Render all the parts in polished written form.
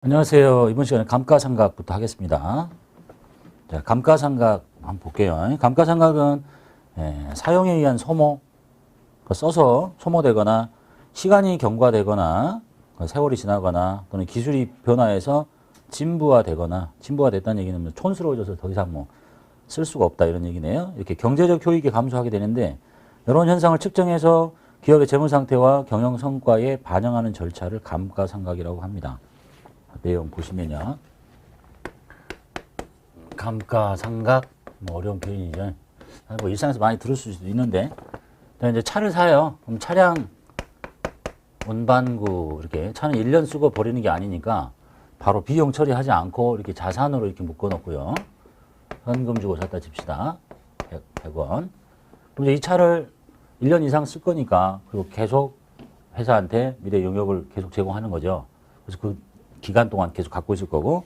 안녕하세요. 이번 시간에 감가상각부터 하겠습니다. 자, 감가상각 한번 볼게요. 감가상각은 사용에 의한 소모, 써서 소모되거나 시간이 경과되거나 세월이 지나거나 또는 기술이 변화해서 진부화되거나 진부화됐다는 얘기는 뭐 촌스러워져서 더 이상 뭐 쓸 수가 없다 이런 얘기네요. 이렇게 경제적 효익이 감소하게 되는데 이런 현상을 측정해서 기업의 재무 상태와 경영 성과에 반영하는 절차를 감가상각이라고 합니다. 내용 보시면요. 감가상각, 뭐 어려운 표현이죠. 뭐 일상에서 많이 들을 수도 있는데, 이제 차를 사요. 그럼 차량 운반구, 이렇게 차는 1년 쓰고 버리는 게 아니니까 바로 비용 처리하지 않고 이렇게 자산으로 이렇게 묶어 놓고요. 현금 주고 샀다 칩시다. 100원. 그럼 이제 이 차를 1년 이상 쓸 거니까, 그리고 계속 회사한테 미래 용역을 계속 제공하는 거죠. 그래서 그 기간 동안 계속 갖고 있을 거고.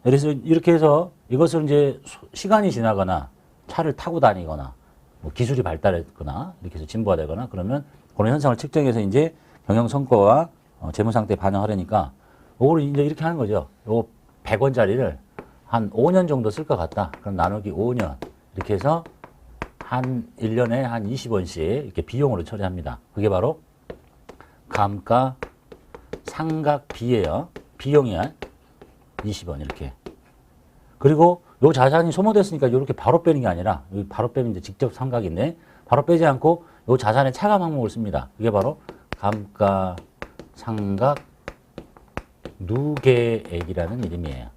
그래서 이렇게 해서 이것을 이제 시간이 지나거나 차를 타고 다니거나 뭐 기술이 발달했거나 이렇게 해서 진보화되거나 그러면 그런 현상을 측정해서 이제 경영 성과와 재무 상태에 반영하려니까 이거를 이제 이렇게 하는 거죠. 요 100원짜리를 한 5년 정도 쓸 것 같다. 그럼 나누기 5년. 이렇게 해서 한 1년에 한 20원씩 이렇게 비용으로 처리합니다. 그게 바로 감가상각비예요. 비용이야. 20원 이렇게. 그리고 요 자산이 소모됐으니까 이렇게 바로 빼는 게 아니라 여기 바로 빼면 이제 직접 상각인데 바로 빼지 않고 요 자산의 차감 항목을 씁니다. 이게 바로 감가상각 누계액이라는 이름이에요.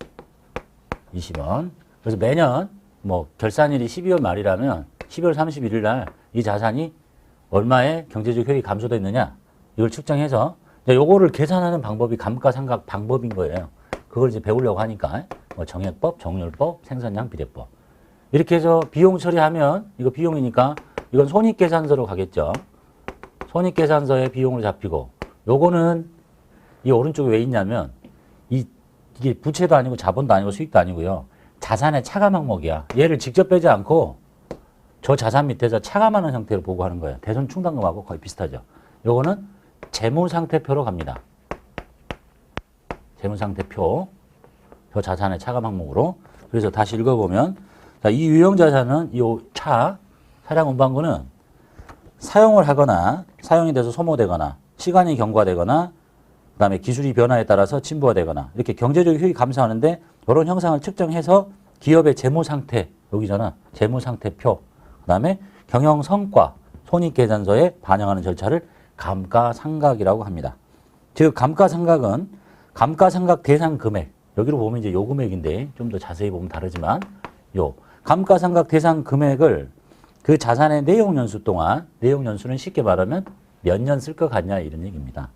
20원. 그래서 매년 뭐 결산일이 12월 말이라면 12월 31일 날 이 자산이 얼마의 경제적 효익이 감소됐느냐 이걸 측정해서 요거를 계산하는 방법이 감가상각 방법인 거예요. 그걸 이제 배우려고 하니까 뭐 정액법, 정률법, 생산량 비례법 이렇게 해서 비용 처리하면 이거 비용이니까 이건 손익계산서로 가겠죠. 손익계산서의 비용으로 잡히고 요거는 이 오른쪽에 왜 있냐면 이게 부채도 아니고 자본도 아니고 수익도 아니고요. 자산의 차감 항목이야. 얘를 직접 빼지 않고 저 자산 밑에서 차감하는 형태로 보고하는 거예요. 대손 충당금하고 거의 비슷하죠. 요거는 재무상태표로 갑니다. 재무상태표, 저 자산의 차감 항목으로. 그래서 다시 읽어보면, 자, 이 유형자산은 이 차량 운반구는 사용을 하거나 사용이 돼서 소모되거나 시간이 경과되거나 그 다음에 기술이 변화에 따라서 진부화되거나 이렇게 경제적 효익이 감소하는데 이런 형상을 측정해서 기업의 재무상태, 여기잖아. 재무상태표, 그 다음에 경영성과, 손익계산서에 반영하는 절차를 감가상각이라고 합니다. 즉 감가상각은 감가상각 대상 금액, 여기로 보면 이제 요 금액인데 좀 더 자세히 보면 다르지만 요 감가상각 대상 금액을 그 자산의 내용연수 동안, 내용연수는 쉽게 말하면 몇 년 쓸 것 같냐 이런 얘기입니다.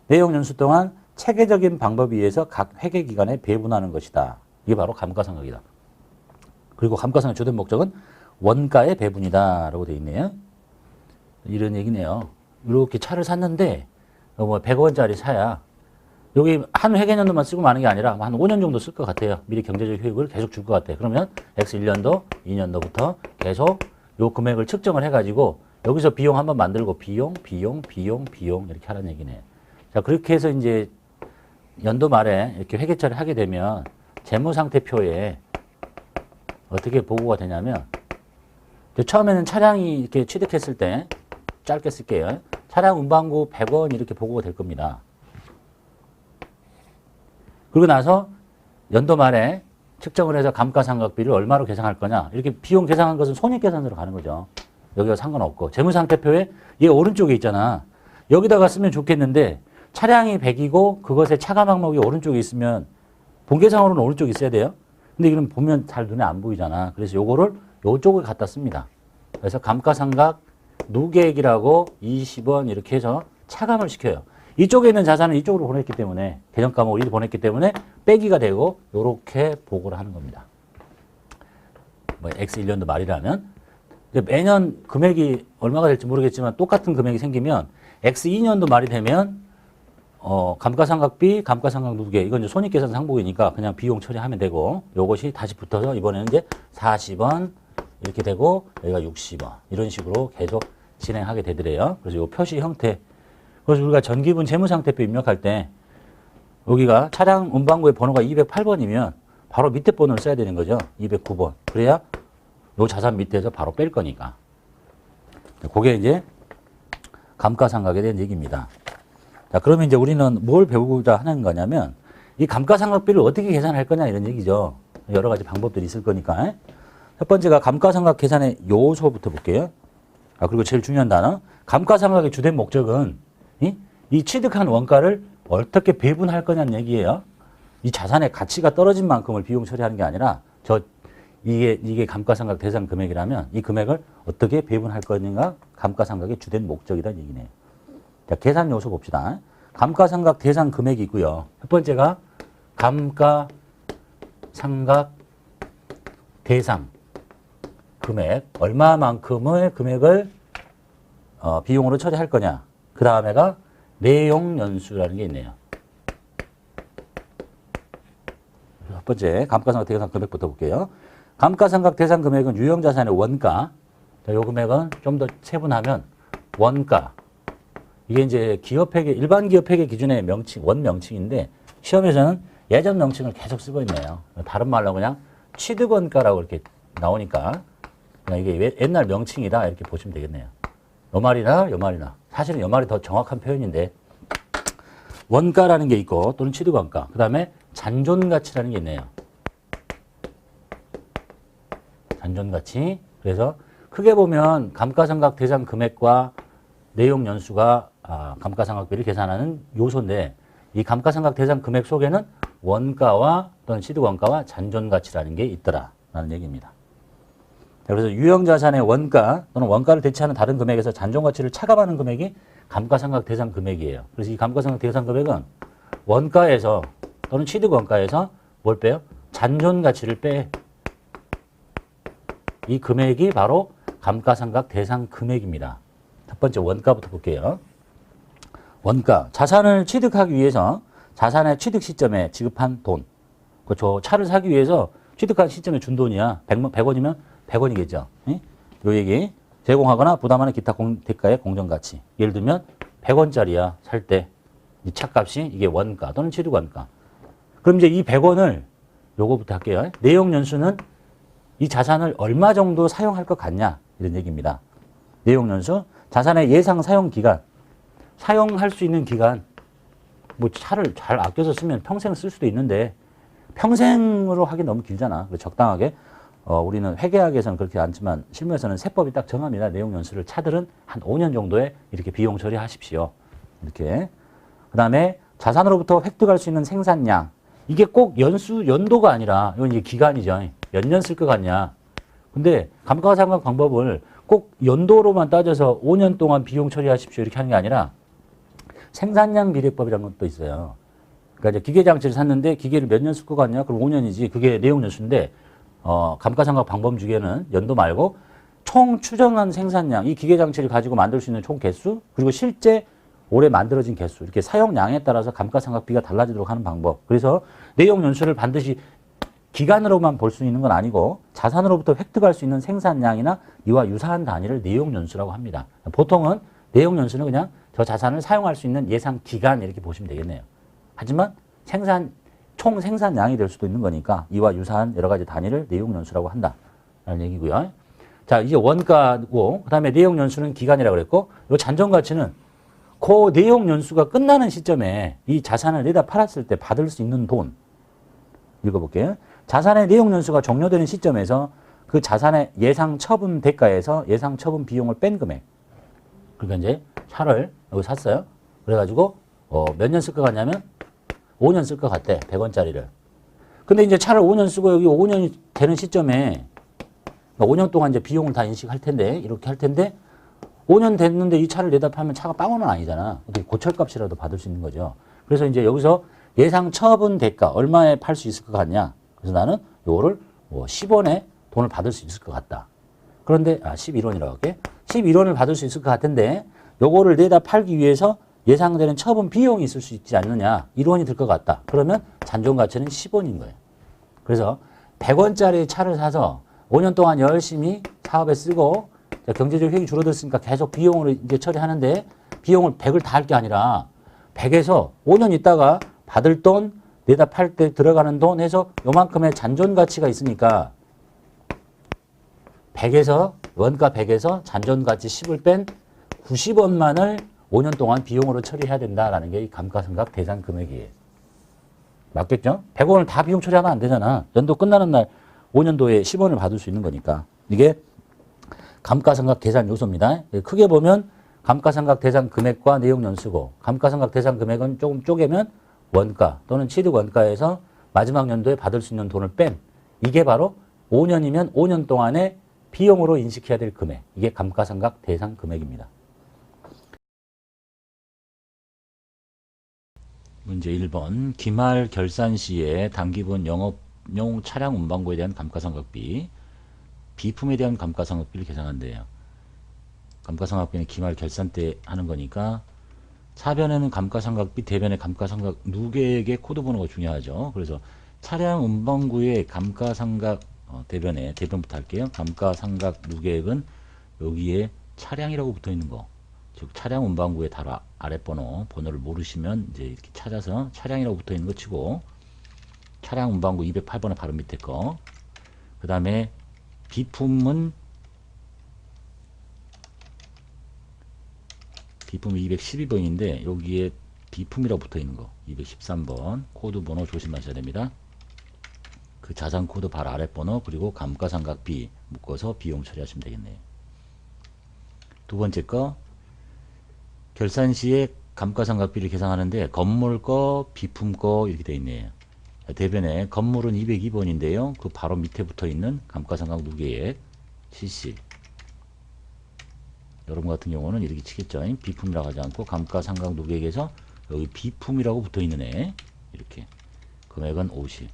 내용연수 동안 체계적인 방법에 의해서 각 회계기간에 배분하는 것이다. 이게 바로 감가상각이다. 그리고 감가상각의 주된 목적은 원가의 배분이다 라고 되어 있네요. 이런 얘기네요. 이렇게 차를 샀는데 뭐 100원짜리 차야. 여기 한 회계연도만 쓰고 마는 게 아니라 한 5년 정도 쓸 것 같아요. 미리 경제적 효익을 계속 줄 것 같아요. 그러면 X1년도, 2년도부터 계속 요 금액을 측정을 해가지고 여기서 비용 한번 만들고 비용 이렇게 하라는 얘기네요. 자, 그렇게 해서 이제 연도 말에 이렇게 회계 처리를 하게 되면 재무상태표에 어떻게 보고가 되냐면 처음에는 차량이 이렇게 취득했을 때 짧게 쓸게요. 차량 운반구 100원 이렇게 보고가 될 겁니다. 그리고 나서 연도 말에 측정을 해서 감가상각비를 얼마로 계산할 거냐. 이렇게 비용 계산한 것은 손익계산서로 가는 거죠. 여기가 상관없고. 재무상태표에 얘 오른쪽에 있잖아. 여기다가 쓰면 좋겠는데 차량이 100이고 그것의 차감 항목이 오른쪽에 있으면 본계상으로는 오른쪽에 있어야 돼요. 근데 이건 보면 잘 눈에 안 보이잖아. 그래서 요거를 요쪽을 갖다 씁니다. 그래서 감가상각 누계액이라고 20원 이렇게 해서 차감을 시켜요. 이쪽에 있는 자산은 이쪽으로 보냈기 때문에 개정 과목을 이리 보냈기 때문에 빼기가 되고 요렇게 보고를 하는 겁니다. 뭐 X1년도 말이라면 매년 금액이 얼마가 될지 모르겠지만 똑같은 금액이 생기면 X2년도 말이 되면 감가상각비, 감가상각 누계 이건 이제 손익계산 상복이니까 그냥 비용 처리하면 되고 요것이 다시 붙어서 이번에는 이제 40원 이렇게 되고 여기가 60원 이런 식으로 계속 진행하게 되더래요. 그래서 요 표시 형태. 그래서 우리가 전기분 재무상태표 입력할 때 여기가 차량 운반구의 번호가 208번이면 바로 밑에 번호를 써야 되는 거죠. 209번. 그래야 요 자산 밑에서 바로 뺄 거니까. 그게 이제 감가상각에 대한 얘기입니다. 자, 그러면 이제 우리는 뭘 배우고자 하는 거냐면 이 감가상각비를 어떻게 계산할 거냐 이런 얘기죠. 여러 가지 방법들이 있을 거니까. 첫 번째가 감가상각 계산의 요소부터 볼게요. 그리고 제일 중요한 단어. 감가상각의 주된 목적은 이 취득한 원가를 어떻게 배분할 거냐는 얘기예요. 이 자산의 가치가 떨어진 만큼을 비용 처리하는 게 아니라 이게 감가상각 대상 금액이라면 이 금액을 어떻게 배분할 거냐가 감가상각의 주된 목적이라는 얘기네요. 자, 계산 요소 봅시다. 감가상각 대상 금액이 있고요. 첫 번째가 감가상각 대상 금액, 얼마만큼의 금액을 비용으로 처리할 거냐. 그 다음에가 내용연수라는 게 있네요. 첫 번째 감가상각 대상 금액부터 볼게요. 감가상각 대상 금액은 유형자산의 원가. 자, 요 금액은 좀 더 세분하면 원가. 이게 이제 기업회계, 일반 기업회계 기준의 명칭, 원명칭인데 시험에서는 예전 명칭을 계속 쓰고 있네요. 다른 말로 그냥 취득원가라고 이렇게 나오니까 그냥 이게 옛날 명칭이다 이렇게 보시면 되겠네요. 요 말이나 요 말이나. 사실은 요 말이 더 정확한 표현인데 원가라는 게 있고 또는 취득원가. 그 다음에 잔존가치라는 게 있네요. 잔존가치. 그래서 크게 보면 감가상각 대상 금액과 내용 연수가 감가상각비를 계산하는 요소인데 이 감가상각 대상 금액 속에는 원가와 또는 취득원가와 잔존가치라는 게 있더라라는 얘기입니다. 그래서 유형자산의 원가 또는 원가를 대체하는 다른 금액에서 잔존가치를 차감하는 금액이 감가상각 대상 금액이에요. 그래서 이 감가상각 대상 금액은 원가에서 또는 취득원가에서 뭘 빼요? 잔존가치를 빼. 이 금액이 바로 감가상각 대상 금액입니다. 첫 번째 원가부터 볼게요. 원가, 자산을 취득하기 위해서 자산의 취득 시점에 지급한 돈. 그렇죠. 차를 사기 위해서 취득한 시점에 준 돈이야. 100원이면 100원이겠죠. 요 얘기. 제공하거나 부담하는 기타 대가의 공정가치. 예를 들면 100원짜리야. 살 때. 이 차값이 이게 원가 또는 취득원가. 그럼 이제 이 100원을 요거부터 할게요. 내용 연수는 이 자산을 얼마 정도 사용할 것 같냐 이런 얘기입니다. 내용 연수, 자산의 예상 사용 기간, 사용할 수 있는 기간, 뭐 차를 잘 아껴서 쓰면 평생 쓸 수도 있는데 평생으로 하기 너무 길잖아. 적당하게 우리는 회계학에서는 그렇게 않지만 실무에서는 세법이 딱 정합니다. 내용 연수를 차들은 한 5년 정도에 이렇게 비용 처리하십시오. 이렇게. 그 다음에 자산으로부터 획득할 수 있는 생산량. 이게 꼭 연도가 아니라 이건 이제 기간이죠. 몇 년 쓸 것 같냐. 근데 감가상각 방법을 꼭 연도로만 따져서 5년 동안 비용 처리하십시오. 이렇게 하는 게 아니라 생산량 비례법이라는 것도 있어요. 그러니까 이제 기계장치를 샀는데 기계를 몇 년 쓸 것 같냐? 그럼 5년이지. 그게 내용 연수인데 감가상각 방법 중에는 연도 말고 총 추정한 생산량, 이 기계장치를 가지고 만들 수 있는 총 개수, 그리고 실제 올해 만들어진 개수, 이렇게 사용량에 따라서 감가상각비가 달라지도록 하는 방법. 그래서 내용 연수를 반드시 기간으로만 볼 수 있는 건 아니고 자산으로부터 획득할 수 있는 생산량이나 이와 유사한 단위를 내용 연수라고 합니다. 보통은 내용 연수는 그냥 저 자산을 사용할 수 있는 예상 기간 이렇게 보시면 되겠네요. 하지만 총 생산량이 될 수도 있는 거니까 이와 유사한 여러 가지 단위를 내용 연수라고 한다라는 얘기고요. 자, 이제 원가고 그다음에 내용 연수는 기간이라고 그랬고 이 잔존가치는 그 내용 연수가 끝나는 시점에 이 자산을 내다 팔았을 때 받을 수 있는 돈. 읽어볼게요. 자산의 내용 연수가 종료되는 시점에서 그 자산의 예상 처분 대가에서 예상 처분 비용을 뺀 금액. 그러니까 이제 차를 여기 샀어요. 그래가지고 몇 년 쓸 것 같냐면 5년 쓸 것 같대. 100원짜리를. 근데 이제 차를 5년 쓰고 여기 5년이 되는 시점에 5년 동안 이제 비용을 다 인식할 텐데 이렇게 할 텐데 5년 됐는데 이 차를 내다 팔면 차가 빵원은 아니잖아. 어떻게 고철값이라도 받을 수 있는 거죠. 그래서 이제 여기서 예상 처분 대가 얼마에 팔 수 있을 것 같냐. 그래서 나는 요거를 10원에 돈을 받을 수 있을 것 같다. 그런데 11원이라고 할게. 11원을 받을 수 있을 것 같은데 요거를 내다 팔기 위해서 예상되는 처분 비용이 있을 수 있지 않느냐. 1원이 들 것 같다. 그러면 잔존가치는 10원인 거예요. 그래서 100원짜리 차를 사서 5년 동안 열심히 사업에 쓰고 경제적 효익이 줄어들었으니까 계속 비용으로 이제 처리하는데 비용을 100을 다 할 게 아니라 100에서 5년 있다가 받을 돈, 내다 팔 때 들어가는 돈 해서 요만큼의 잔존 가치가 있으니까 100에서 원가 100에서 잔존 가치 10을 뺀 90원만을 5년 동안 비용으로 처리해야 된다라는 게 이 감가상각 대상 금액이에요. 맞겠죠? 100원을 다 비용 처리하면 안 되잖아. 연도 끝나는 날 5년도에 10원을 받을 수 있는 거니까. 이게 감가상각 계산 요소입니다. 크게 보면 감가상각 대상 금액과 내용 연수고, 감가상각 대상 금액은 조금 쪼개면 원가 또는 취득 원가에서 마지막 연도에 받을 수 있는 돈을 뺀, 이게 바로 5년이면 5년 동안의 비용으로 인식해야 될 금액. 이게 감가상각 대상 금액입니다. 문제 1번. 기말 결산 시에 당기분 영업용 차량 운반고에 대한 감가상각비, 비품에 대한 감가상각비를 계산한대요. 감가상각비는 기말 결산 때 하는 거니까 사변에는 감가상각비, 대변에 감가상각 누계액의 코드 번호가 중요하죠. 그래서 차량 운반구의 감가상각 대변에, 대변부터 할게요. 감가상각 누계액은 여기에 차량이라고 붙어 있는 거, 즉 차량 운반구의 바로 아랫번호, 번호를 모르시면 이제 이렇게 찾아서 차량이라고 붙어 있는 거 치고, 차량 운반구 208번의 바로 밑에 거, 그 다음에 비품이 212번인데 여기에 비품이라고 붙어 있는 거 213번 코드 번호 조심하셔야 됩니다. 그 자산 코드 바로 아래 번호, 그리고 감가상각비 묶어서 비용 처리하시면 되겠네요. 두 번째 거, 결산 시에 감가상각비를 계산하는데 건물 거, 비품 거 이렇게 되어 있네요. 대변에 건물은 202번인데요. 그 바로 밑에 붙어 있는 감가상각 누계액 CC. 여러분 같은 경우는 이렇게 치겠죠. 비품이라고 하지 않고 감가상각 누계액에서 여기 비품이라고 붙어 있는 애, 이렇게 금액은 50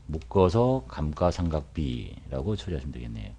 묶어서 감가상각비라고 처리하시면 되겠네요.